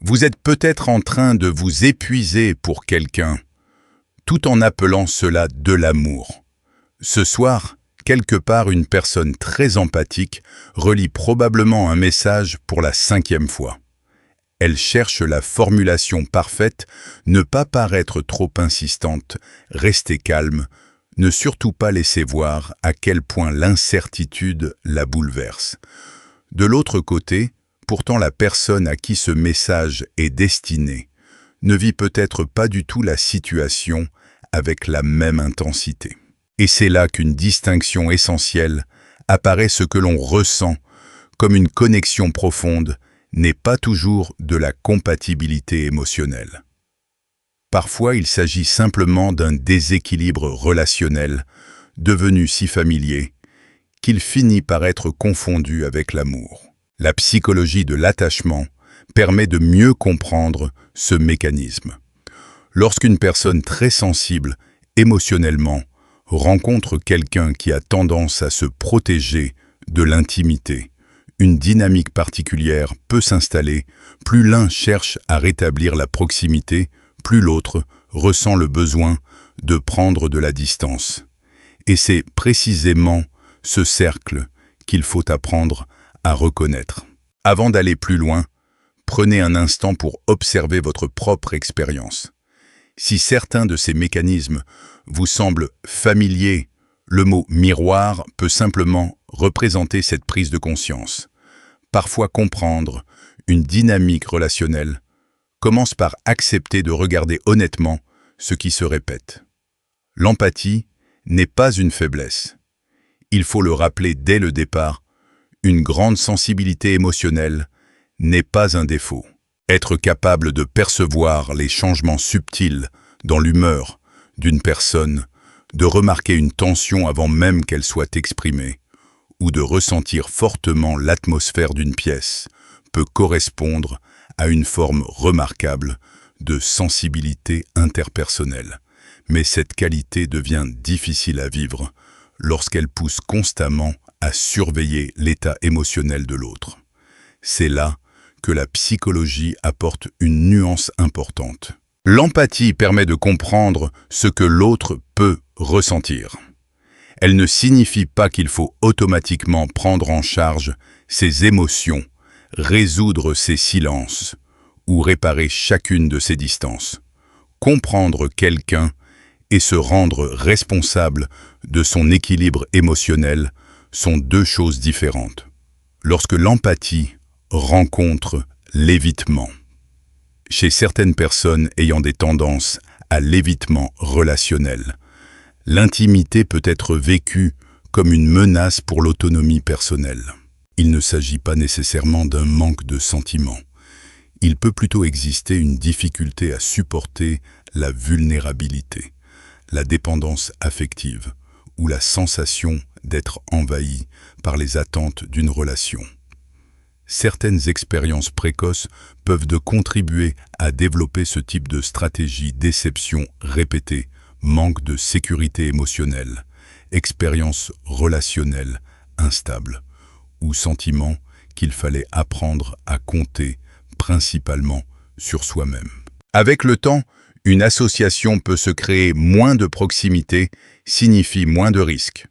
Vous êtes peut-être en train de vous épuiser pour quelqu'un, tout en appelant cela de l'amour. Ce soir, quelque part, une personne très empathique relit probablement un message pour la 5e fois. Elle cherche la formulation parfaite, ne pas paraître trop insistante, rester calme, ne surtout pas laisser voir à quel point l'incertitude la bouleverse. De l'autre côté, pourtant la personne à qui ce message est destiné ne vit peut-être pas du tout la situation avec la même intensité. Et c'est là qu'une distinction essentielle apparaît. Ce que l'on ressent comme une connexion profonde n'est pas toujours de la compatibilité émotionnelle. Parfois, il s'agit simplement d'un déséquilibre relationnel devenu si familier qu'il finit par être confondu avec l'amour. La psychologie de l'attachement permet de mieux comprendre ce mécanisme. Lorsqu'une personne très sensible émotionnellement rencontre quelqu'un qui a tendance à se protéger de l'intimité, une dynamique particulière peut s'installer. Plus l'un cherche à rétablir la proximité, plus l'autre ressent le besoin de prendre de la distance. Et c'est précisément ce cercle qu'il faut apprendre à reconnaître. Avant d'aller plus loin, prenez un instant pour observer votre propre expérience. Si certains de ces mécanismes vous semblent familiers, le mot « miroir » peut simplement représenter cette prise de conscience. Parfois comprendre une dynamique relationnelle commence par accepter de regarder honnêtement ce qui se répète. L'empathie n'est pas une faiblesse. Il faut le rappeler dès le départ, une grande sensibilité émotionnelle n'est pas un défaut. Être capable de percevoir les changements subtils dans l'humeur d'une personne, de remarquer une tension avant même qu'elle soit exprimée, ou de ressentir fortement l'atmosphère d'une pièce, peut correspondre à une forme remarquable de sensibilité interpersonnelle. Mais cette qualité devient difficile à vivre lorsqu'elle pousse constamment à surveiller l'état émotionnel de l'autre. C'est là que la psychologie apporte une nuance importante. L'empathie permet de comprendre ce que l'autre peut ressentir. Elle ne signifie pas qu'il faut automatiquement prendre en charge ses émotions, résoudre ses silences ou réparer chacune de ses distances. Comprendre quelqu'un et se rendre responsable de son équilibre émotionnel sont deux choses différentes. Lorsque l'empathie rencontre l'évitement, chez certaines personnes ayant des tendances à l'évitement relationnel, l'intimité peut être vécue comme une menace pour l'autonomie personnelle. Il ne s'agit pas nécessairement d'un manque de sentiments. Il peut plutôt exister une difficulté à supporter la vulnérabilité, la dépendance affective ou la sensation d'être envahi par les attentes d'une relation. Certaines expériences précoces peuvent contribuer à développer ce type de stratégie: déception répétée, manque de sécurité émotionnelle, expérience relationnelle instable, ou sentiment qu'il fallait apprendre à compter principalement sur soi-même. Avec le temps, une association peut se créer. Moins de proximité signifie moins de risques.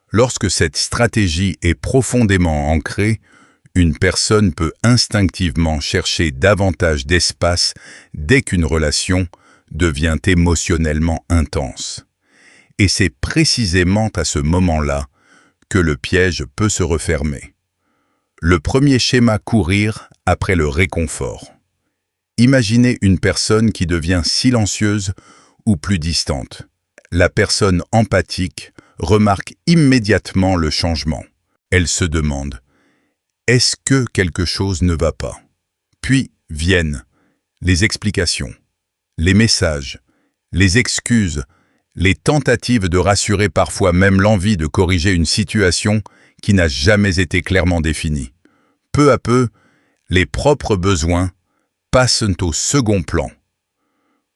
Lorsque cette stratégie est profondément ancrée, une personne peut instinctivement chercher davantage d'espace dès qu'une relation devient émotionnellement intense. Et c'est précisément à ce moment-là que le piège peut se refermer. Le premier schéma: courir après le réconfort. Imaginez une personne qui devient silencieuse ou plus distante. La personne empathique remarque immédiatement le changement. Elle se demande: est-ce que quelque chose ne va pas? Puis viennent les explications, les messages, les excuses, les tentatives de rassurer, parfois même l'envie de corriger une situation qui n'a jamais été clairement définie. Peu à peu, les propres besoins passent au second plan.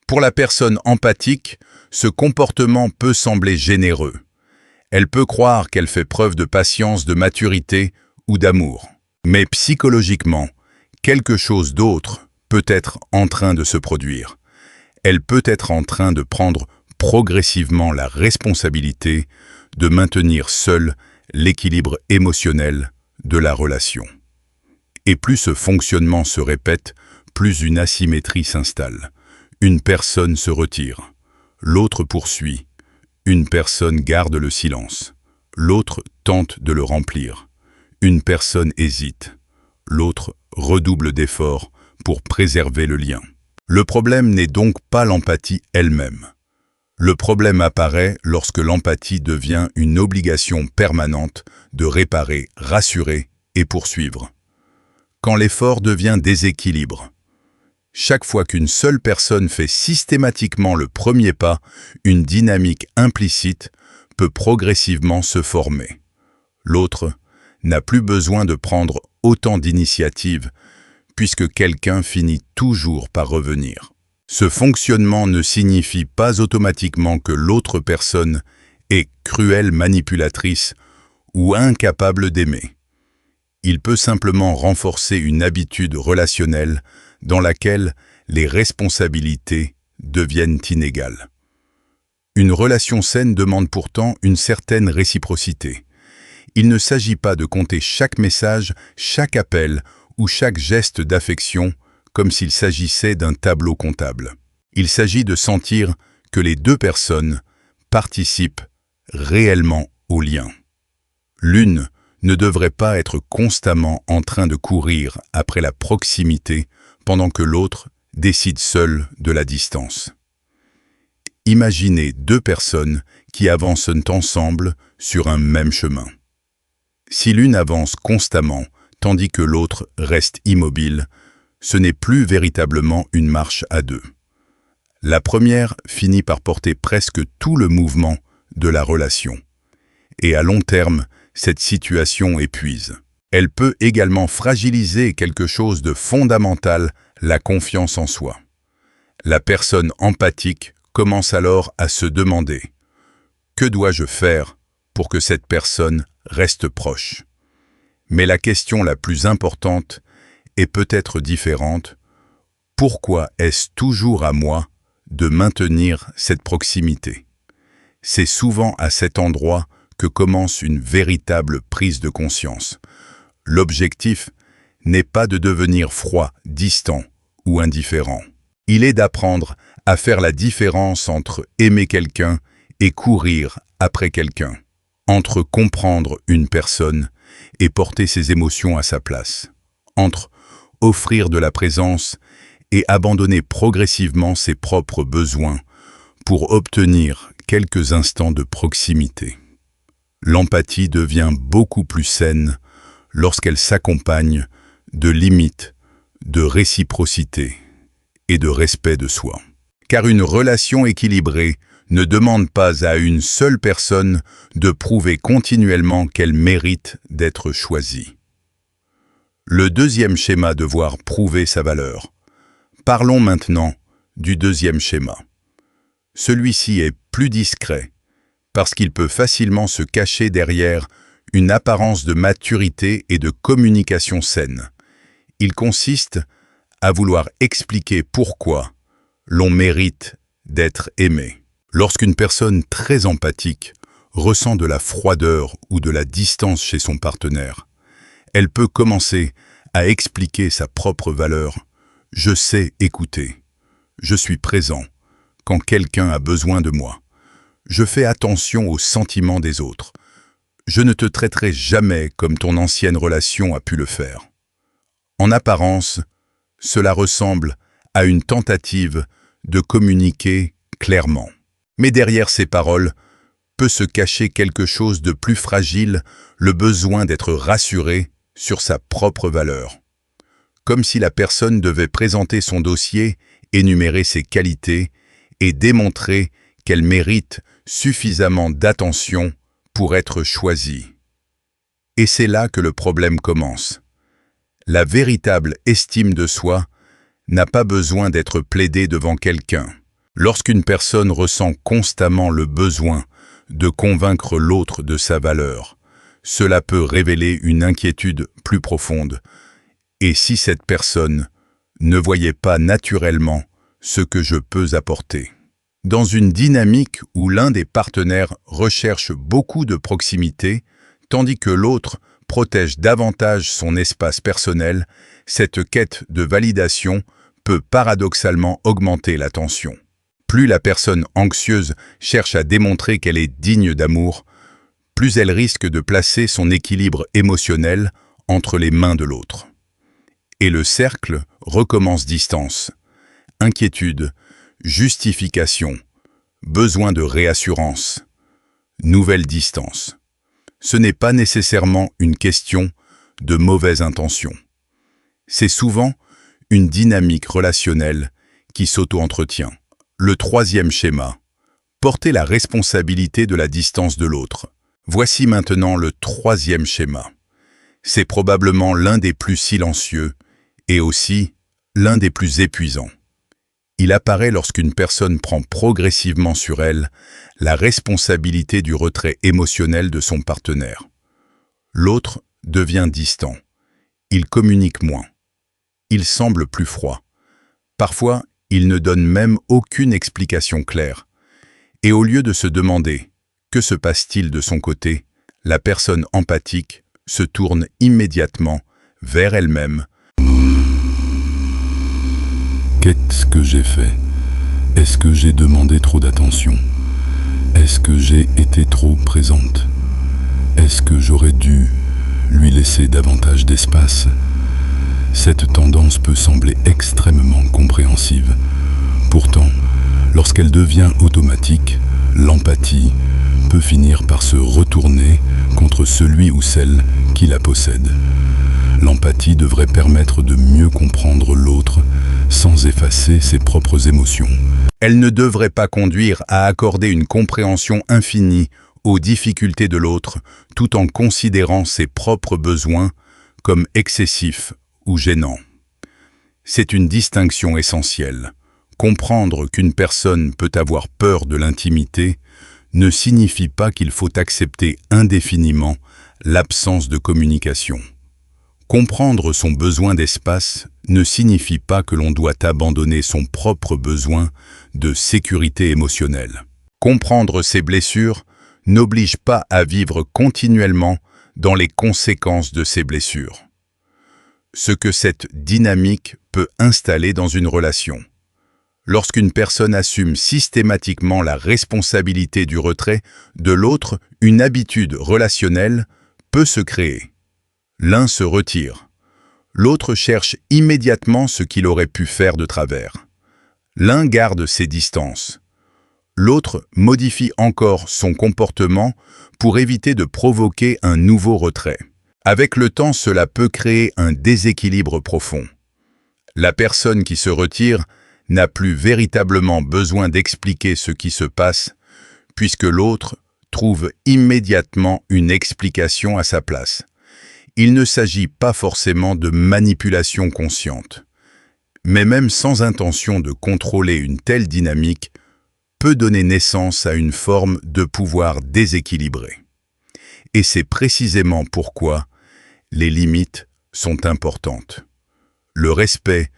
Pour la personne empathique, ce comportement peut sembler généreux. Elle peut croire qu'elle fait preuve de patience, de maturité ou d'amour. Mais psychologiquement, quelque chose d'autre peut être en train de se produire. Elle peut être en train de prendre progressivement la responsabilité de maintenir seule l'équilibre émotionnel de la relation. Et plus ce fonctionnement se répète, plus une asymétrie s'installe. Une personne se retire, l'autre poursuit. Une personne garde le silence, l'autre tente de le remplir. Une personne hésite, l'autre redouble d'efforts pour préserver le lien. Le problème n'est donc pas l'empathie elle-même. Le problème apparaît lorsque l'empathie devient une obligation permanente de réparer, rassurer et poursuivre. Quand l'effort devient déséquilibre. Chaque fois qu'une seule personne fait systématiquement le premier pas, une dynamique implicite peut progressivement se former. L'autre n'a plus besoin de prendre autant d'initiatives, puisque quelqu'un finit toujours par revenir. Ce fonctionnement ne signifie pas automatiquement que l'autre personne est cruelle manipulatrice ou incapable d'aimer. Il peut simplement renforcer une habitude relationnelle dans laquelle les responsabilités deviennent inégales. Une relation saine demande pourtant une certaine réciprocité. Il ne s'agit pas de compter chaque message, chaque appel ou chaque geste d'affection comme s'il s'agissait d'un tableau comptable. Il s'agit de sentir que les deux personnes participent réellement au lien. L'une ne devrait pas être constamment en train de courir après la proximité pendant que l'autre décide seule de la distance. Imaginez deux personnes qui avancent ensemble sur un même chemin. Si l'une avance constamment, tandis que l'autre reste immobile, ce n'est plus véritablement une marche à deux. La première finit par porter presque tout le mouvement de la relation. Et à long terme, cette situation épuise. Elle peut également fragiliser quelque chose de fondamental, la confiance en soi. La personne empathique commence alors à se demander « Que dois-je faire pour que cette personne reste proche ?» Mais la question la plus importante est peut-être différente. Pourquoi est-ce toujours à moi de maintenir cette proximité? C'est souvent à cet endroit que commence une véritable prise de conscience. L'objectif n'est pas de devenir froid, distant ou indifférent. Il est d'apprendre à faire la différence entre aimer quelqu'un et courir après quelqu'un, entre comprendre une personne et porter ses émotions à sa place, entre offrir de la présence et abandonner progressivement ses propres besoins pour obtenir quelques instants de proximité. L'empathie devient beaucoup plus saine lorsqu'elle s'accompagne de limites, de réciprocité et de respect de soi. Car une relation équilibrée ne demande pas à une seule personne de prouver continuellement qu'elle mérite d'être choisie. Le deuxième schéma, devoir prouver sa valeur. Parlons maintenant du deuxième schéma. Celui-ci est plus discret, parce qu'il peut facilement se cacher derrière une apparence de maturité et de communication saine. Il consiste à vouloir expliquer pourquoi l'on mérite d'être aimé. Lorsqu'une personne très empathique ressent de la froideur ou de la distance chez son partenaire, elle peut commencer à expliquer sa propre valeur. Je sais écouter. Je suis présent quand quelqu'un a besoin de moi. Je fais attention aux sentiments des autres. Je ne te traiterai jamais comme ton ancienne relation a pu le faire. En apparence, cela ressemble à une tentative de communiquer clairement. Mais derrière ces paroles peut se cacher quelque chose de plus fragile, le besoin d'être rassuré sur sa propre valeur. Comme si la personne devait présenter son dossier, énumérer ses qualités et démontrer qu'elle mérite suffisamment d'attention pour être choisie. Et c'est là que le problème commence. La véritable estime de soi n'a pas besoin d'être plaidée devant quelqu'un. Lorsqu'une personne ressent constamment le besoin de convaincre l'autre de sa valeur, cela peut révéler une inquiétude plus profonde. Et si cette personne ne voyez pas naturellement ce que je peux apporter. Dans une dynamique où l'un des partenaires recherche beaucoup de proximité, tandis que l'autre protège davantage son espace personnel, cette quête de validation peut paradoxalement augmenter la tension. Plus la personne anxieuse cherche à démontrer qu'elle est digne d'amour, plus elle risque de placer son équilibre émotionnel entre les mains de l'autre. Et le cercle recommence distance, inquiétude, justification, besoin de réassurance, nouvelle distance. Ce n'est pas nécessairement une question de mauvaise intention. C'est souvent une dynamique relationnelle qui s'auto-entretient. Le troisième schéma, porter la responsabilité de la distance de l'autre. Voici maintenant le troisième schéma. C'est probablement l'un des plus silencieux et aussi l'un des plus épuisants. Il apparaît lorsqu'une personne prend progressivement sur elle la responsabilité du retrait émotionnel de son partenaire. L'autre devient distant. Il communique moins. Il semble plus froid. Parfois, il ne donne même aucune explication claire. Et au lieu de se demander « que se passe-t-il de son côté ?», la personne empathique se tourne immédiatement vers elle-même. Qu'est-ce que j'ai fait? Est-ce que j'ai demandé trop d'attention? Est-ce que j'ai été trop présente? Est-ce que j'aurais dû lui laisser davantage d'espace? Cette tendance peut sembler extrêmement compréhensive. Pourtant, lorsqu'elle devient automatique, l'empathie peut finir par se retourner contre celui ou celle qui la possède. L'empathie devrait permettre de mieux comprendre l'autre sans effacer ses propres émotions. Elle ne devrait pas conduire à accorder une compréhension infinie aux difficultés de l'autre tout en considérant ses propres besoins comme excessifs ou gênants. C'est une distinction essentielle. Comprendre qu'une personne peut avoir peur de l'intimité ne signifie pas qu'il faut accepter indéfiniment l'absence de communication. Comprendre son besoin d'espace ne signifie pas que l'on doit abandonner son propre besoin de sécurité émotionnelle. Comprendre ses blessures n'oblige pas à vivre continuellement dans les conséquences de ces blessures. Ce que cette dynamique peut installer dans une relation. Lorsqu'une personne assume systématiquement la responsabilité du retrait de l'autre, une habitude relationnelle peut se créer. L'un se retire. L'autre cherche immédiatement ce qu'il aurait pu faire de travers. L'un garde ses distances. L'autre modifie encore son comportement pour éviter de provoquer un nouveau retrait. Avec le temps, cela peut créer un déséquilibre profond. La personne qui se retire n'a plus véritablement besoin d'expliquer ce qui se passe, puisque l'autre trouve immédiatement une explication à sa place. Il ne s'agit pas forcément de manipulation consciente, mais même sans intention de contrôler une telle dynamique, peut donner naissance à une forme de pouvoir déséquilibré. Et c'est précisément pourquoi les limites sont importantes. Le respect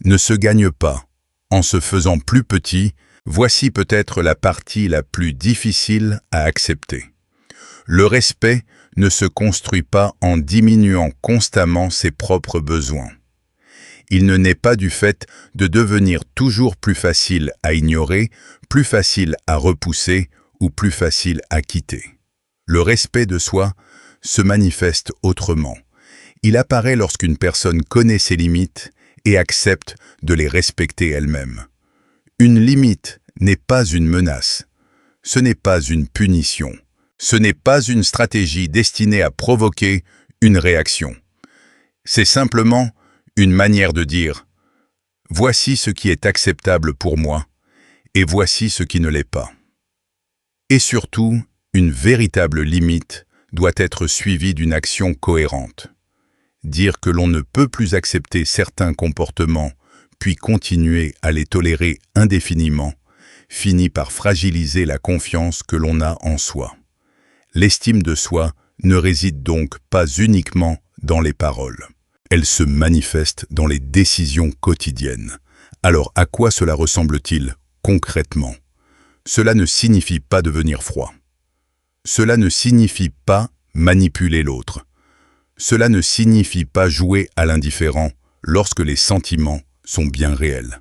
ne se gagne pas en se faisant plus petit. Voici peut-être la partie la plus difficile à accepter. Le respect ne se construit pas en diminuant constamment ses propres besoins. Il ne naît pas du fait de devenir toujours plus facile à ignorer, plus facile à repousser ou plus facile à quitter. Le respect de soi se manifeste autrement. Il apparaît lorsqu'une personne connaît ses limites et accepte de les respecter elle-même. Une limite n'est pas une menace. Ce n'est pas une punition. Ce n'est pas une stratégie destinée à provoquer une réaction. C'est simplement une manière de dire « Voici ce qui est acceptable pour moi et voici ce qui ne l'est pas ». Et surtout, une véritable limite doit être suivie d'une action cohérente. Dire que l'on ne peut plus accepter certains comportements puis continuer à les tolérer indéfiniment finit par fragiliser la confiance que l'on a en soi. L'estime de soi ne réside donc pas uniquement dans les paroles. Elle se manifeste dans les décisions quotidiennes. Alors, à quoi cela ressemble-t-il concrètement? Cela ne signifie pas devenir froid. Cela ne signifie pas manipuler l'autre. Cela ne signifie pas jouer à l'indifférent lorsque les sentiments sont bien réels.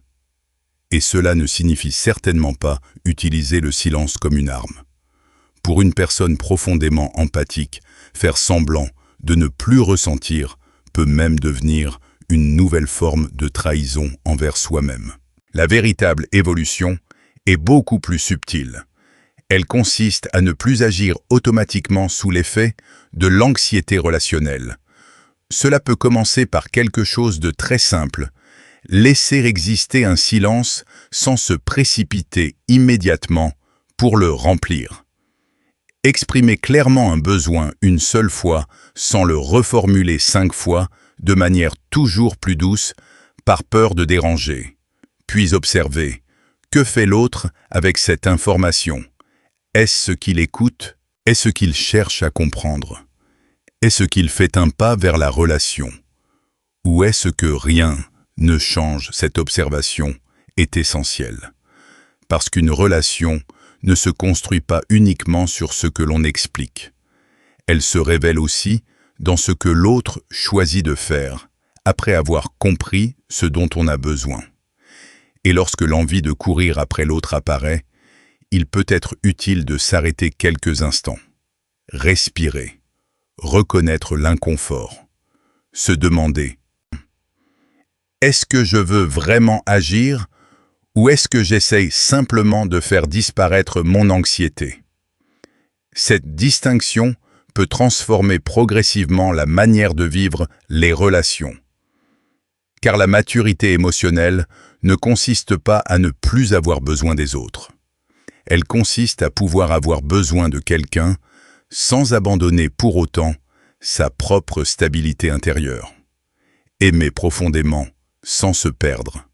Et cela ne signifie certainement pas utiliser le silence comme une arme. Pour une personne profondément empathique, faire semblant de ne plus ressentir peut même devenir une nouvelle forme de trahison envers soi-même. La véritable évolution est beaucoup plus subtile. Elle consiste à ne plus agir automatiquement sous l'effet de l'anxiété relationnelle. Cela peut commencer par quelque chose de très simple, laisser exister un silence sans se précipiter immédiatement pour le remplir. Exprimer clairement un besoin une seule fois sans le reformuler 5 fois de manière toujours plus douce par peur de déranger. Puis observer, que fait l'autre avec cette information? Est-ce ce qu'il écoute? Est-ce qu'il cherche à comprendre? Est-ce qu'il fait un pas vers la relation? Ou est-ce que rien ne change? Cette observation est essentielle. Parce qu'une relation ne se construit pas uniquement sur ce que l'on explique. Elle se révèle aussi dans ce que l'autre choisit de faire, après avoir compris ce dont on a besoin. Et lorsque l'envie de courir après l'autre apparaît, il peut être utile de s'arrêter quelques instants, respirer, reconnaître l'inconfort, se demander « Est-ce que je veux vraiment agir ou est-ce que j'essaye simplement de faire disparaître mon anxiété ?» Cette distinction peut transformer progressivement la manière de vivre les relations. Car la maturité émotionnelle ne consiste pas à ne plus avoir besoin des autres. Elle consiste à pouvoir avoir besoin de quelqu'un sans abandonner pour autant sa propre stabilité intérieure. Aimer profondément sans se perdre.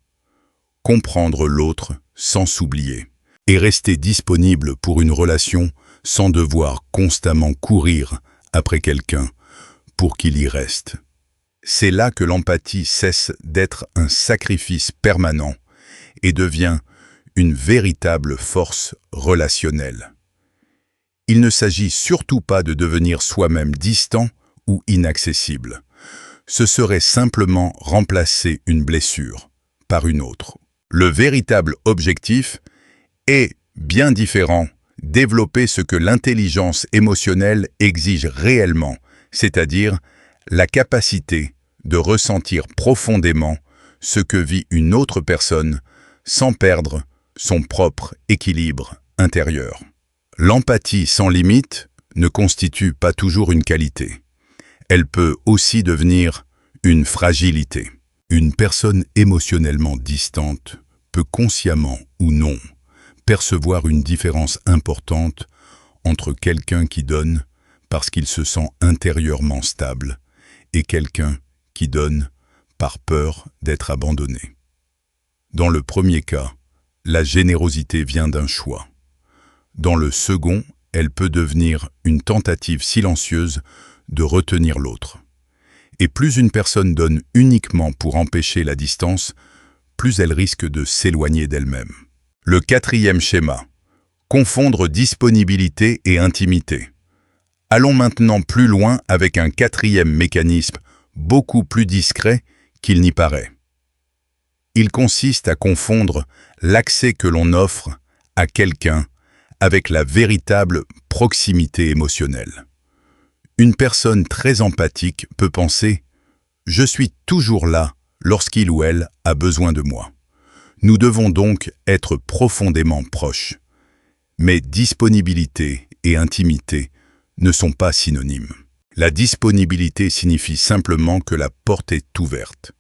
Comprendre l'autre sans s'oublier. Et rester disponible pour une relation sans devoir constamment courir après quelqu'un pour qu'il y reste. C'est là que l'empathie cesse d'être un sacrifice permanent et devient une véritable force relationnelle. Il ne s'agit surtout pas de devenir soi-même distant ou inaccessible. Ce serait simplement remplacer une blessure par une autre. Le véritable objectif est bien différent, développer ce que l'intelligence émotionnelle exige réellement, c'est-à-dire la capacité de ressentir profondément ce que vit une autre personne sans perdre son propre équilibre intérieur. L'empathie sans limite ne constitue pas toujours une qualité. Elle peut aussi devenir une fragilité. Une personne émotionnellement distante peut consciemment ou non percevoir une différence importante entre quelqu'un qui donne parce qu'il se sent intérieurement stable et quelqu'un qui donne par peur d'être abandonné. Dans le premier cas, la générosité vient d'un choix. Dans le second, elle peut devenir une tentative silencieuse de retenir l'autre. Et plus une personne donne uniquement pour empêcher la distance, plus elle risque de s'éloigner d'elle-même. Le quatrième schéma. Confondre disponibilité et intimité. Allons maintenant plus loin avec un quatrième mécanisme beaucoup plus discret qu'il n'y paraît. Il consiste à confondre l'accès que l'on offre à quelqu'un avec la véritable proximité émotionnelle. Une personne très empathique peut penser « Je suis toujours là lorsqu'il ou elle a besoin de moi ». Nous devons donc être profondément proches. Mais disponibilité et intimité ne sont pas synonymes. La disponibilité signifie simplement que la porte est ouverte.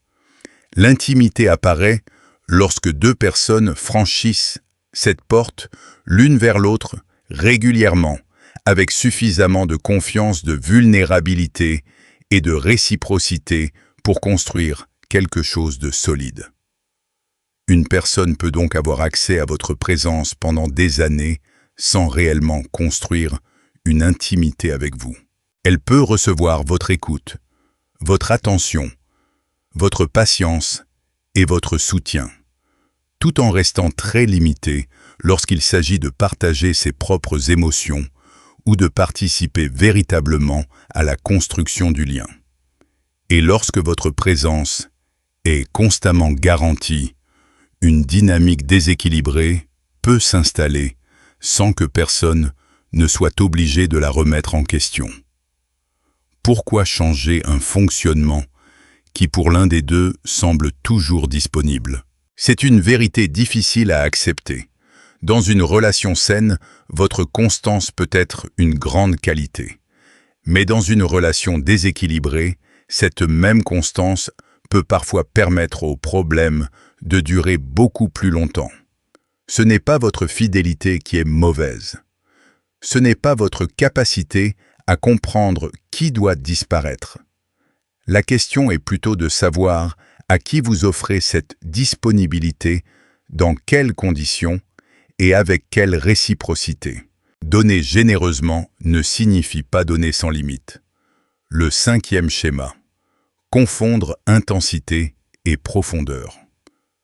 L'intimité apparaît lorsque deux personnes franchissent cette porte l'une vers l'autre régulièrement, avec suffisamment de confiance, de vulnérabilité et de réciprocité pour construire quelque chose de solide. Une personne peut donc avoir accès à votre présence pendant des années sans réellement construire une intimité avec vous. Elle peut recevoir votre écoute, votre attention, votre patience et votre soutien, tout en restant très limité lorsqu'il s'agit de partager ses propres émotions ou de participer véritablement à la construction du lien. Et lorsque votre présence est constamment garantie, une dynamique déséquilibrée peut s'installer sans que personne ne soit obligé de la remettre en question. Pourquoi changer un fonctionnement qui pour l'un des deux semble toujours disponible? C'est une vérité difficile à accepter. Dans une relation saine, votre constance peut être une grande qualité. Mais dans une relation déséquilibrée, cette même constance peut parfois permettre aux problèmes de durer beaucoup plus longtemps. Ce n'est pas votre fidélité qui est mauvaise. Ce n'est pas votre capacité à comprendre qui doit disparaître. La question est plutôt de savoir à qui vous offrez cette disponibilité, dans quelles conditions et avec quelle réciprocité. Donner généreusement ne signifie pas donner sans limite. Le 5e schéma. Confondre intensité et profondeur.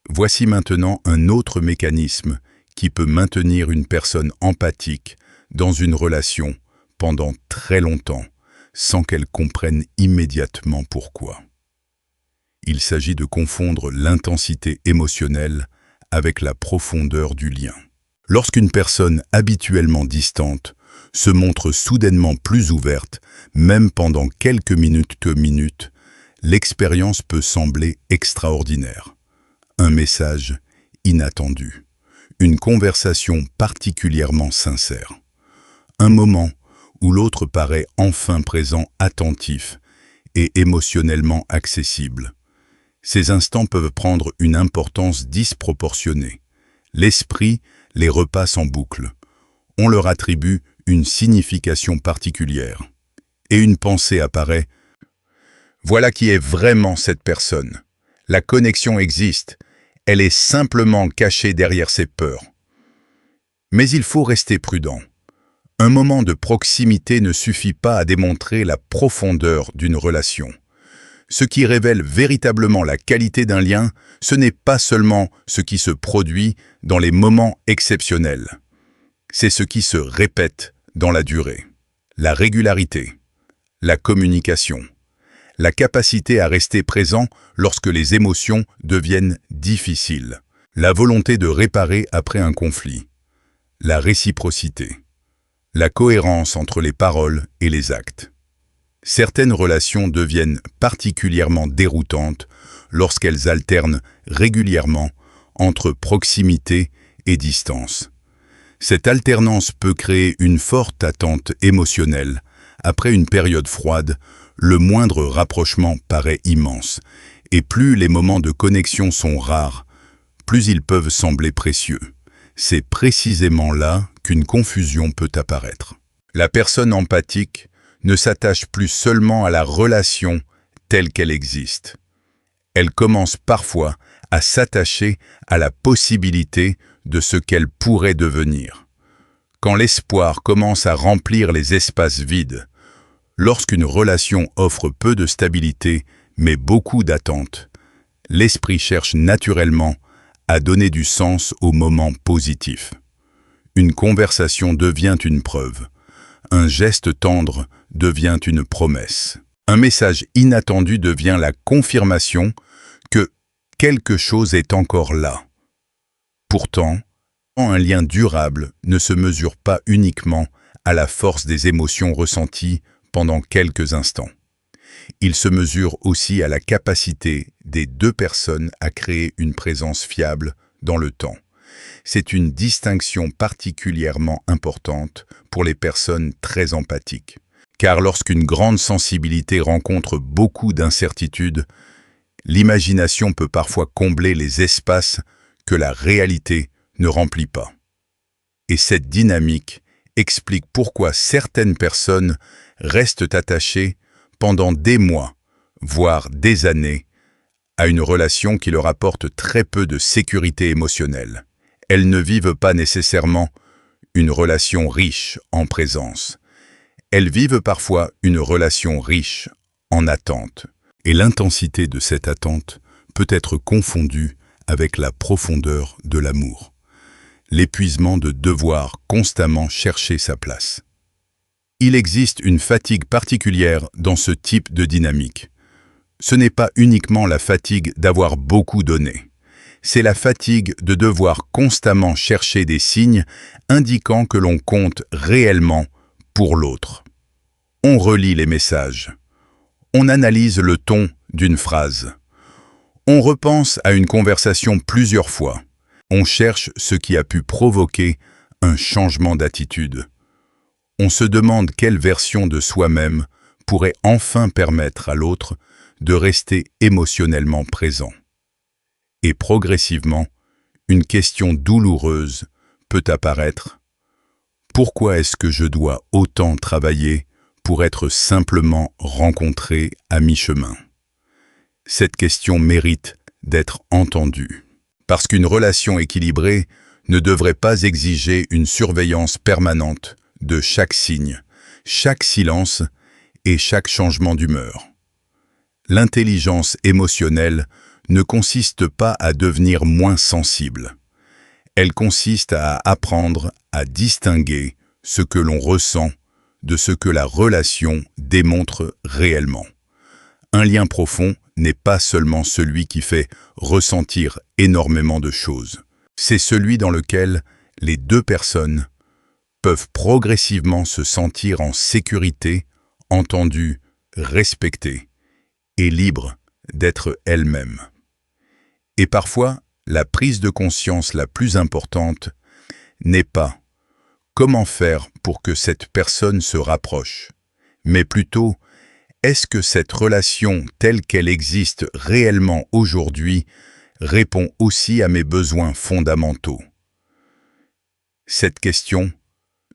Voici maintenant un autre mécanisme qui peut maintenir une personne empathique dans une relation pendant très longtemps, sans qu'elle comprenne immédiatement pourquoi. Il s'agit de confondre l'intensité émotionnelle avec la profondeur du lien. Lorsqu'une personne habituellement distante se montre soudainement plus ouverte, même pendant quelques minutes, l'expérience peut sembler extraordinaire. Un message inattendu, une conversation particulièrement sincère, un moment où l'autre paraît enfin présent, attentif et émotionnellement accessible. Ces instants peuvent prendre une importance disproportionnée. L'esprit les repasse en boucle. On leur attribue une signification particulière. Et une pensée apparaît. Voilà qui est vraiment cette personne. La connexion existe. Elle est simplement cachée derrière ses peurs. Mais il faut rester prudent. Un moment de proximité ne suffit pas à démontrer la profondeur d'une relation. Ce qui révèle véritablement la qualité d'un lien, ce n'est pas seulement ce qui se produit dans les moments exceptionnels. C'est ce qui se répète dans la durée. La régularité, la communication, la capacité à rester présent lorsque les émotions deviennent difficiles, la volonté de réparer après un conflit, la réciprocité, la cohérence entre les paroles et les actes. Certaines relations deviennent particulièrement déroutantes lorsqu'elles alternent régulièrement entre proximité et distance. Cette alternance peut créer une forte attente émotionnelle. Après une période froide, le moindre rapprochement paraît immense, et plus les moments de connexion sont rares, plus ils peuvent sembler précieux. C'est précisément là qu'une confusion peut apparaître. La personne empathique ne s'attache plus seulement à la relation telle qu'elle existe. Elle commence parfois à s'attacher à la possibilité de ce qu'elle pourrait devenir. Quand l'espoir commence à remplir les espaces vides, lorsqu'une relation offre peu de stabilité mais beaucoup d'attentes, l'esprit cherche naturellement à donner du sens aux moments positifs. Une conversation devient une preuve. Un geste tendre devient une promesse. Un message inattendu devient la confirmation que quelque chose est encore là. Pourtant, un lien durable ne se mesure pas uniquement à la force des émotions ressenties pendant quelques instants. Il se mesure aussi à la capacité des deux personnes à créer une présence fiable dans le temps. C'est une distinction particulièrement importante pour les personnes très empathiques. Car lorsqu'une grande sensibilité rencontre beaucoup d'incertitudes, l'imagination peut parfois combler les espaces que la réalité ne remplit pas. Et cette dynamique explique pourquoi certaines personnes restent attachées pendant des mois, voire des années, à une relation qui leur apporte très peu de sécurité émotionnelle. Elles ne vivent pas nécessairement une relation riche en présence. Elles vivent parfois une relation riche en attente. Et l'intensité de cette attente peut être confondue avec la profondeur de l'amour, l'épuisement de devoir constamment chercher sa place. Il existe une fatigue particulière dans ce type de dynamique. Ce n'est pas uniquement la fatigue d'avoir beaucoup donné. C'est la fatigue de devoir constamment chercher des signes indiquant que l'on compte réellement pour l'autre. On relit les messages. On analyse le ton d'une phrase. On repense à une conversation plusieurs fois. On cherche ce qui a pu provoquer un changement d'attitude. On se demande quelle version de soi-même pourrait enfin permettre à l'autre de rester émotionnellement présent. Et progressivement, une question douloureuse peut apparaître. Pourquoi est-ce que je dois autant travailler pour être simplement rencontré à mi-chemin? Cette question mérite d'être entendue. Parce qu'une relation équilibrée ne devrait pas exiger une surveillance permanente de chaque signe, chaque silence et chaque changement d'humeur. L'intelligence émotionnelle ne consiste pas à devenir moins sensible. Elle consiste à apprendre à distinguer ce que l'on ressent de ce que la relation démontre réellement. Un lien profond n'est pas seulement celui qui fait ressentir énormément de choses. C'est celui dans lequel les deux personnes peuvent progressivement se sentir en sécurité, entendues, respectées et libres d'être elles-mêmes. Et parfois, la prise de conscience la plus importante n'est pas comment faire pour que cette personne se rapproche, mais plutôt est-ce que cette relation telle qu'elle existe réellement aujourd'hui répond aussi à mes besoins fondamentaux? Cette question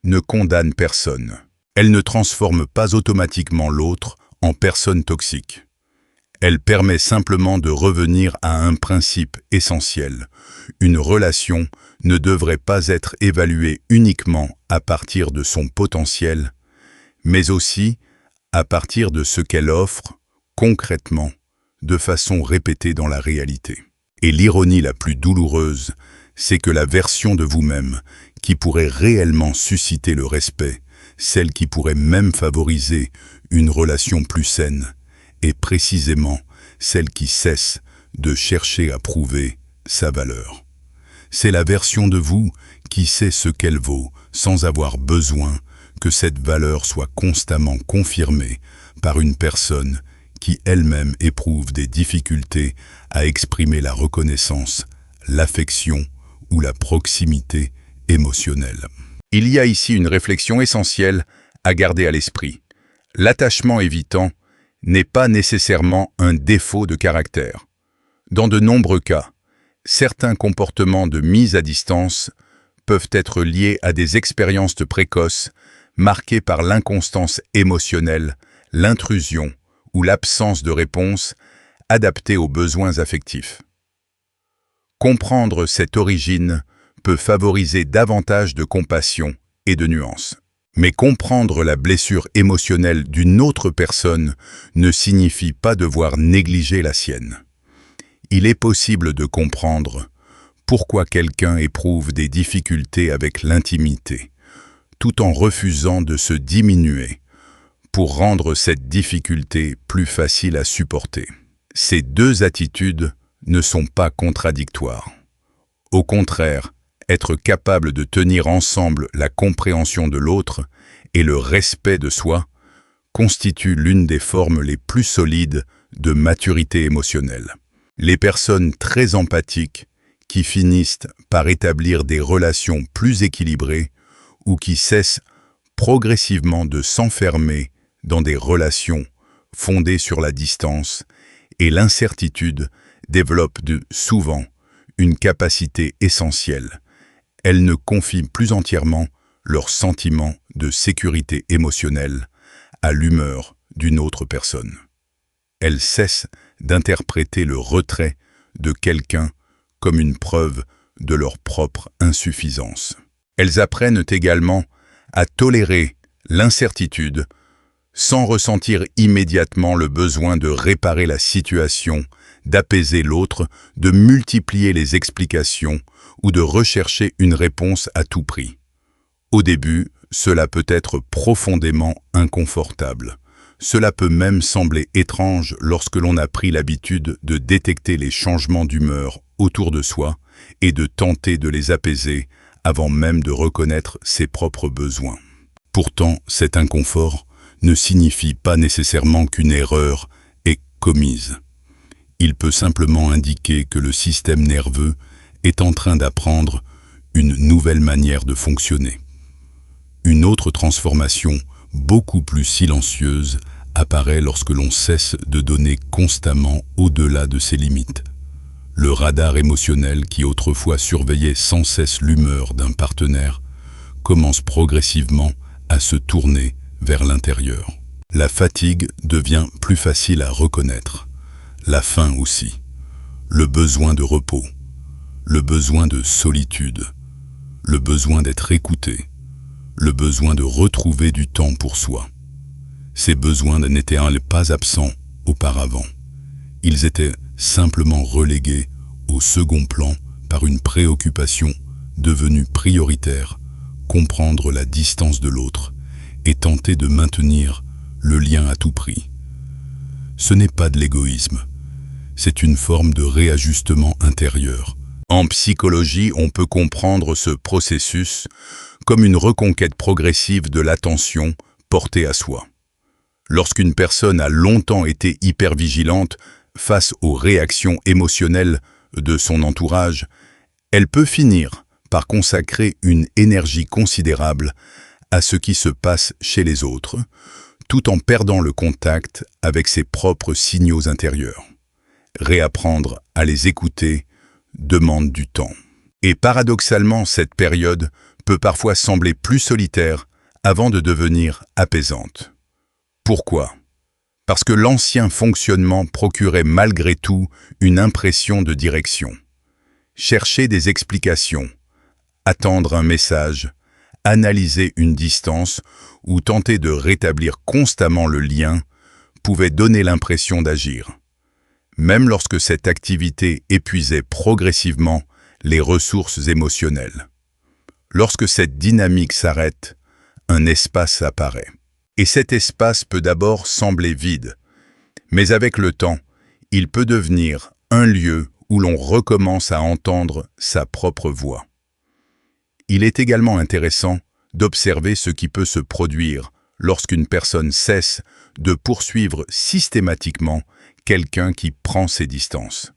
ne condamne personne. Elle ne transforme pas automatiquement l'autre en personne toxique. Elle permet simplement de revenir à un principe essentiel. Une relation ne devrait pas être évaluée uniquement à partir de son potentiel, mais aussi à partir de ce qu'elle offre concrètement, de façon répétée dans la réalité. Et l'ironie la plus douloureuse, c'est que la version de vous-même qui pourrait réellement susciter le respect, celle qui pourrait même favoriser une relation plus saine, est précisément celle qui cesse de chercher à prouver sa valeur. C'est la version de vous qui sait ce qu'elle vaut sans avoir besoin que cette valeur soit constamment confirmée par une personne qui elle-même éprouve des difficultés à exprimer la reconnaissance, l'affection ou la proximité émotionnelle. Il y a ici une réflexion essentielle à garder à l'esprit. L'attachement évitant n'est pas nécessairement un défaut de caractère. Dans de nombreux cas, certains comportements de mise à distance peuvent être liés à des expériences précoces marquées par l'inconstance émotionnelle, l'intrusion ou l'absence de réponse adaptée aux besoins affectifs. Comprendre cette origine peut favoriser davantage de compassion et de nuance. Mais comprendre la blessure émotionnelle d'une autre personne ne signifie pas devoir négliger la sienne. Il est possible de comprendre pourquoi quelqu'un éprouve des difficultés avec l'intimité, tout en refusant de se diminuer pour rendre cette difficulté plus facile à supporter. Ces deux attitudes ne sont pas contradictoires. Au contraire, être capable de tenir ensemble la compréhension de l'autre et le respect de soi constitue l'une des formes les plus solides de maturité émotionnelle. Les personnes très empathiques qui finissent par établir des relations plus équilibrées ou qui cessent progressivement de s'enfermer dans des relations fondées sur la distance et l'incertitude développent souvent une capacité essentielle. Elles ne confient plus entièrement leur sentiment de sécurité émotionnelle à l'humeur d'une autre personne. Elles cessent d'interpréter le retrait de quelqu'un comme une preuve de leur propre insuffisance. Elles apprennent également à tolérer l'incertitude sans ressentir immédiatement le besoin de réparer la situation, d'apaiser l'autre, de multiplier les explications ou de rechercher une réponse à tout prix. Au début, cela peut être profondément inconfortable. Cela peut même sembler étrange lorsque l'on a pris l'habitude de détecter les changements d'humeur autour de soi et de tenter de les apaiser avant même de reconnaître ses propres besoins. Pourtant, cet inconfort ne signifie pas nécessairement qu'une erreur est commise. Il peut simplement indiquer que le système nerveux est en train d'apprendre une nouvelle manière de fonctionner. Une autre transformation, beaucoup plus silencieuse, apparaît lorsque l'on cesse de donner constamment au-delà de ses limites. Le radar émotionnel qui autrefois surveillait sans cesse l'humeur d'un partenaire commence progressivement à se tourner vers l'intérieur. La fatigue devient plus facile à reconnaître, la faim aussi, le besoin de repos, le besoin de solitude, le besoin d'être écouté, le besoin de retrouver du temps pour soi. Ces besoins n'étaient pas absents auparavant. Ils étaient simplement relégués au second plan par une préoccupation devenue prioritaire, comprendre la distance de l'autre et tenter de maintenir le lien à tout prix. Ce n'est pas de l'égoïsme, c'est une forme de réajustement intérieur. En psychologie, on peut comprendre ce processus comme une reconquête progressive de l'attention portée à soi. Lorsqu'une personne a longtemps été hypervigilante face aux réactions émotionnelles de son entourage, elle peut finir par consacrer une énergie considérable à ce qui se passe chez les autres, tout en perdant le contact avec ses propres signaux intérieurs. Réapprendre à les écouter demande du temps. Et paradoxalement, cette période peut parfois sembler plus solitaire avant de devenir apaisante. Pourquoi ? Parce que l'ancien fonctionnement procurait malgré tout une impression de direction. Chercher des explications, attendre un message, analyser une distance ou tenter de rétablir constamment le lien pouvait donner l'impression d'agir. Même lorsque cette activité épuisait progressivement les ressources émotionnelles. Lorsque cette dynamique s'arrête, un espace apparaît. Et cet espace peut d'abord sembler vide, mais avec le temps, il peut devenir un lieu où l'on recommence à entendre sa propre voix. Il est également intéressant d'observer ce qui peut se produire lorsqu'une personne cesse de poursuivre systématiquement quelqu'un qui prend ses distances.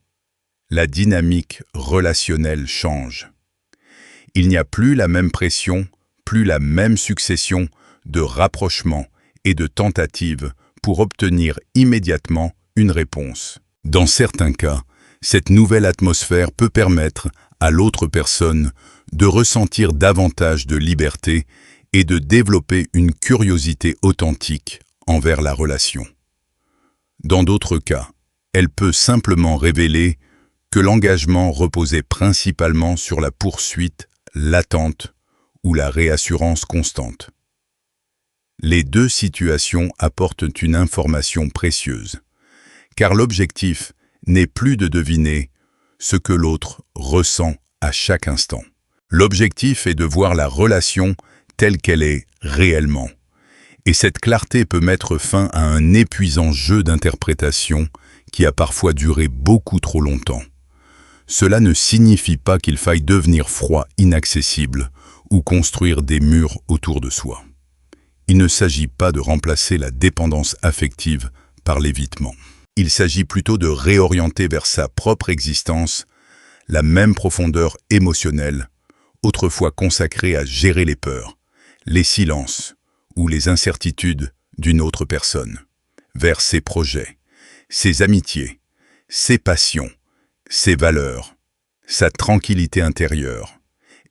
La dynamique relationnelle change. Il n'y a plus la même pression, plus la même succession de rapprochements et de tentatives pour obtenir immédiatement une réponse. Dans certains cas, cette nouvelle atmosphère peut permettre à l'autre personne de ressentir davantage de liberté et de développer une curiosité authentique envers la relation. Dans d'autres cas, elle peut simplement révéler que l'engagement reposait principalement sur la poursuite, l'attente ou la réassurance constante. Les deux situations apportent une information précieuse, car l'objectif n'est plus de deviner ce que l'autre ressent à chaque instant. L'objectif est de voir la relation telle qu'elle est réellement. Et cette clarté peut mettre fin à un épuisant jeu d'interprétation qui a parfois duré beaucoup trop longtemps. Cela ne signifie pas qu'il faille devenir froid, inaccessible ou construire des murs autour de soi. Il ne s'agit pas de remplacer la dépendance affective par l'évitement. Il s'agit plutôt de réorienter vers sa propre existence la même profondeur émotionnelle, autrefois consacrée à gérer les peurs, les silences ou les incertitudes d'une autre personne, vers ses projets, ses amitiés, ses passions, ses valeurs, sa tranquillité intérieure,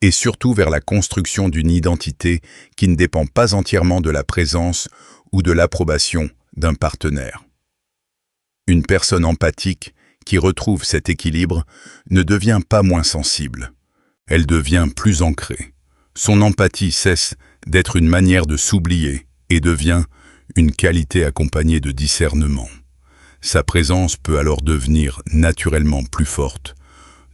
et surtout vers la construction d'une identité qui ne dépend pas entièrement de la présence ou de l'approbation d'un partenaire. Une personne empathique qui retrouve cet équilibre ne devient pas moins sensible. Elle devient plus ancrée. Son empathie cesse d'être une manière de s'oublier et devient une qualité accompagnée de discernement. Sa présence peut alors devenir naturellement plus forte,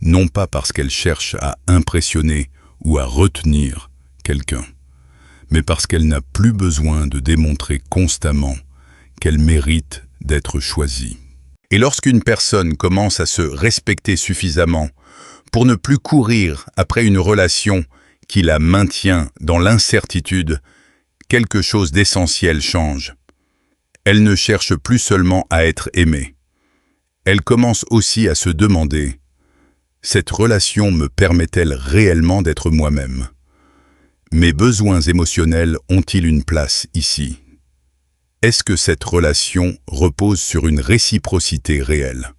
non pas parce qu'elle cherche à impressionner ou à retenir quelqu'un, mais parce qu'elle n'a plus besoin de démontrer constamment qu'elle mérite d'être choisie. Et lorsqu'une personne commence à se respecter suffisamment pour ne plus courir après une relation qui la maintient dans l'incertitude, quelque chose d'essentiel change. Elle ne cherche plus seulement à être aimée. Elle commence aussi à se demander « Cette relation me permet-elle réellement d'être moi-même ? Mes besoins émotionnels ont-ils une place ici ? Est-ce que cette relation repose sur une réciprocité réelle ?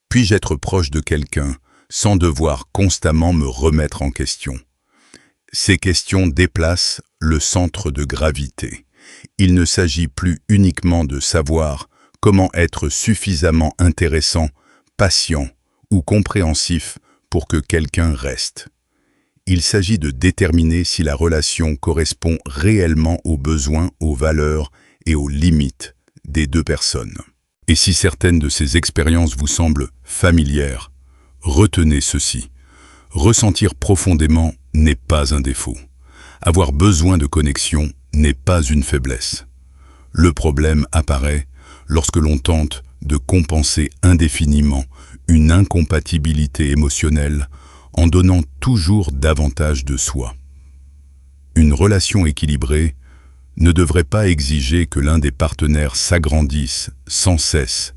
Puis-je être proche de quelqu'un sans devoir constamment me remettre en question ? Ces questions déplacent le centre de gravité. Il ne s'agit plus uniquement de savoir comment être suffisamment intéressant, patient ou compréhensif pour que quelqu'un reste. Il s'agit de déterminer si la relation correspond réellement aux besoins, aux valeurs et aux limites des deux personnes. Et si certaines de ces expériences vous semblent familières, retenez ceci. Ressentir profondément n'est pas un défaut. Avoir besoin de connexion n'est pas une faiblesse. Le problème apparaît lorsque l'on tente de compenser indéfiniment une incompatibilité émotionnelle en donnant toujours davantage de soi. Une relation équilibrée ne devrait pas exiger que l'un des partenaires s'agrandisse sans cesse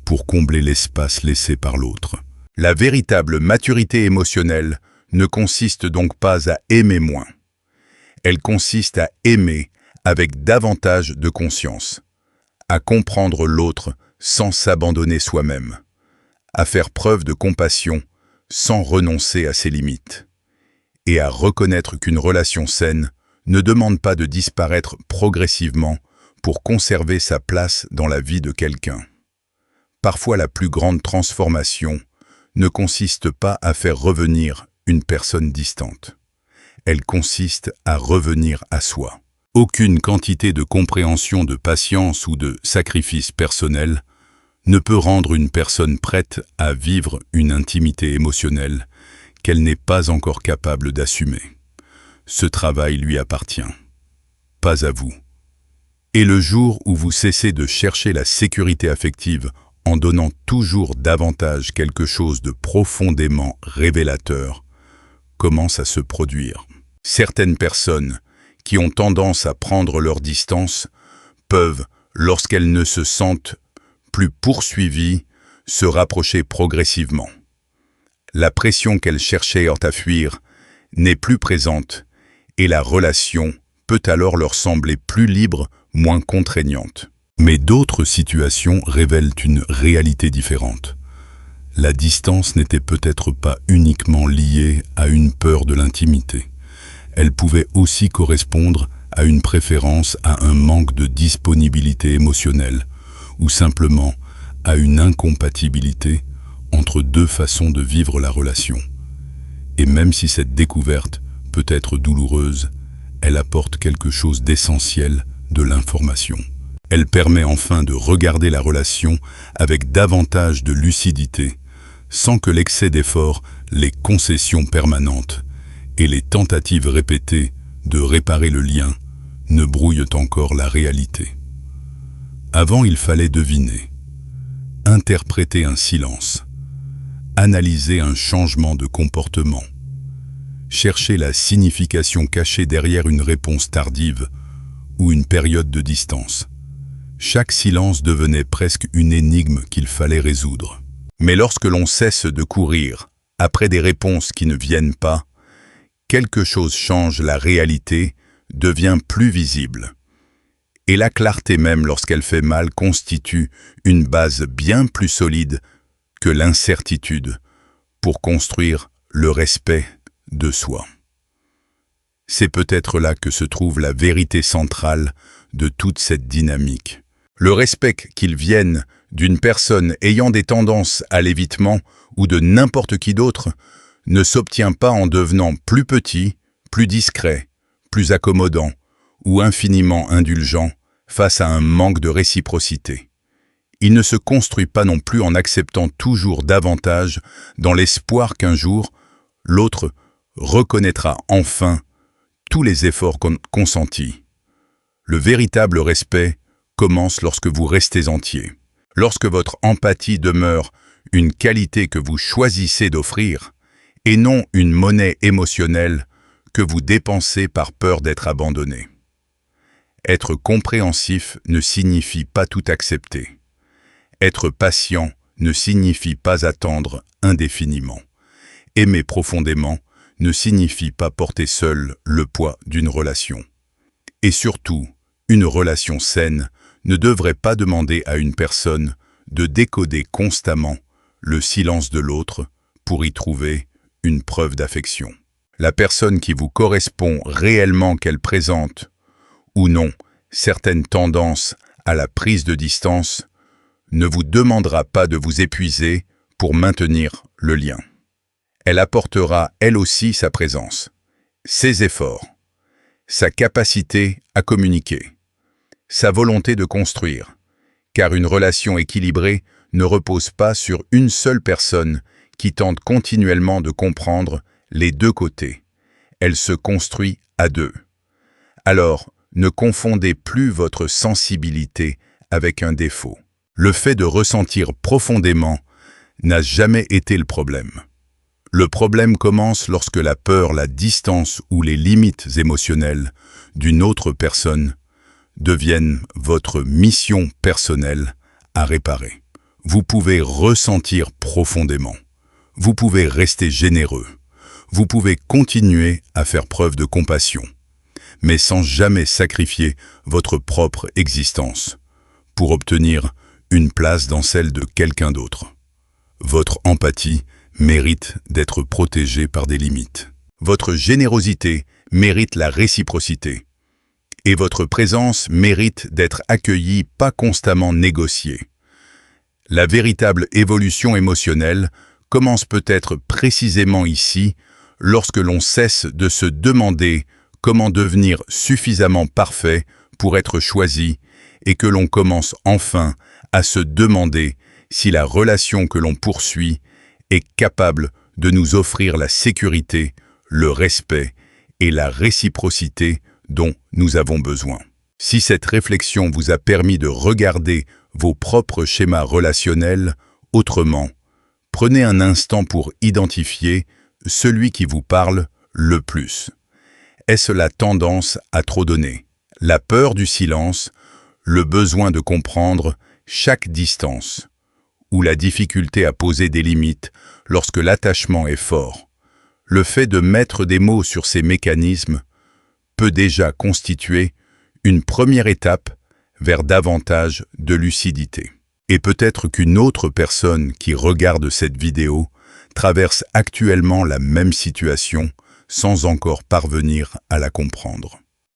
pour combler l'espace laissé par l'autre. La véritable maturité émotionnelle ne consiste donc pas à aimer moins. Elle consiste à aimer avec davantage de conscience, à comprendre l'autre sans s'abandonner soi-même, à faire preuve de compassion sans renoncer à ses limites, et à reconnaître qu'une relation saine ne demande pas de disparaître progressivement pour conserver sa place dans la vie de quelqu'un. Parfois, la plus grande transformation ne consiste pas à faire revenir une personne distante. Elle consiste à revenir à soi. Aucune quantité de compréhension, de patience ou de sacrifice personnel ne peut rendre une personne prête à vivre une intimité émotionnelle qu'elle n'est pas encore capable d'assumer. Ce travail lui appartient, pas à vous. Et le jour où vous cessez de chercher la sécurité affective en donnant toujours davantage quelque chose de profondément révélateur, commence à se produire. Certaines personnes qui ont tendance à prendre leur distance peuvent, lorsqu'elles ne se sentent plus poursuivies, se rapprocher progressivement. La pression qu'elles cherchaient à fuir n'est plus présente et la relation peut alors leur sembler plus libre, moins contraignante. Mais d'autres situations révèlent une réalité différente. La distance n'était peut-être pas uniquement liée à une peur de l'intimité. Elle pouvait aussi correspondre à une préférence à un manque de disponibilité émotionnelle ou simplement à une incompatibilité entre deux façons de vivre la relation. Et même si cette découverte peut être douloureuse, elle apporte quelque chose d'essentiel de l'information. Elle permet enfin de regarder la relation avec davantage de lucidité, sans que l'excès d'effort, les concessions permanentes et les tentatives répétées de réparer le lien ne brouillent encore la réalité. Avant, il fallait deviner, interpréter un silence, analyser un changement de comportement, chercher la signification cachée derrière une réponse tardive ou une période de distance. Chaque silence devenait presque une énigme qu'il fallait résoudre. Mais lorsque l'on cesse de courir après des réponses qui ne viennent pas, quelque chose change, la réalité devient plus visible. Et la clarté même lorsqu'elle fait mal constitue une base bien plus solide que l'incertitude pour construire le respect de soi. C'est peut-être là que se trouve la vérité centrale de toute cette dynamique. Le respect qu'il vienne d'une personne ayant des tendances à l'évitement ou de n'importe qui d'autre ne s'obtient pas en devenant plus petit, plus discret, plus accommodant ou infiniment indulgent, face à un manque de réciprocité. Il ne se construit pas non plus en acceptant toujours davantage dans l'espoir qu'un jour, l'autre reconnaîtra enfin tous les efforts consentis. Le véritable respect commence lorsque vous restez entier. Lorsque votre empathie demeure une qualité que vous choisissez d'offrir et non une monnaie émotionnelle que vous dépensez par peur d'être abandonné. Être compréhensif ne signifie pas tout accepter. Être patient ne signifie pas attendre indéfiniment. Aimer profondément ne signifie pas porter seul le poids d'une relation. Et surtout, une relation saine ne devrait pas demander à une personne de décoder constamment le silence de l'autre pour y trouver une preuve d'affection. La personne qui vous correspond réellement, qu'elle présente ou non certaines tendances à la prise de distance, ne vous demandera pas de vous épuiser pour maintenir le lien. Elle apportera elle aussi sa présence, ses efforts, sa capacité à communiquer, sa volonté de construire, car une relation équilibrée ne repose pas sur une seule personne qui tente continuellement de comprendre les deux côtés. Elle se construit à deux. Alors, ne confondez plus votre sensibilité avec un défaut. Le fait de ressentir profondément n'a jamais été le problème. Le problème commence lorsque la peur, la distance ou les limites émotionnelles d'une autre personne deviennent votre mission personnelle à réparer. Vous pouvez ressentir profondément. Vous pouvez rester généreux. Vous pouvez continuer à faire preuve de compassion, mais sans jamais sacrifier votre propre existence pour obtenir une place dans celle de quelqu'un d'autre. Votre empathie mérite d'être protégée par des limites. Votre générosité mérite la réciprocité. Et votre présence mérite d'être accueillie, pas constamment négociée. La véritable évolution émotionnelle commence peut-être précisément ici, lorsque l'on cesse de se demander comment devenir suffisamment parfait pour être choisi et que l'on commence enfin à se demander si la relation que l'on poursuit est capable de nous offrir la sécurité, le respect et la réciprocité dont nous avons besoin. Si cette réflexion vous a permis de regarder vos propres schémas relationnels autrement, prenez un instant pour identifier celui qui vous parle le plus. Est-ce la tendance à trop donner, la peur du silence, le besoin de comprendre chaque distance, ou la difficulté à poser des limites lorsque l'attachement est fort? Le fait de mettre des mots sur ces mécanismes peut déjà constituer une première étape vers davantage de lucidité. Et peut-être qu'une autre personne qui regarde cette vidéo traverse actuellement la même situation sans encore parvenir à la comprendre.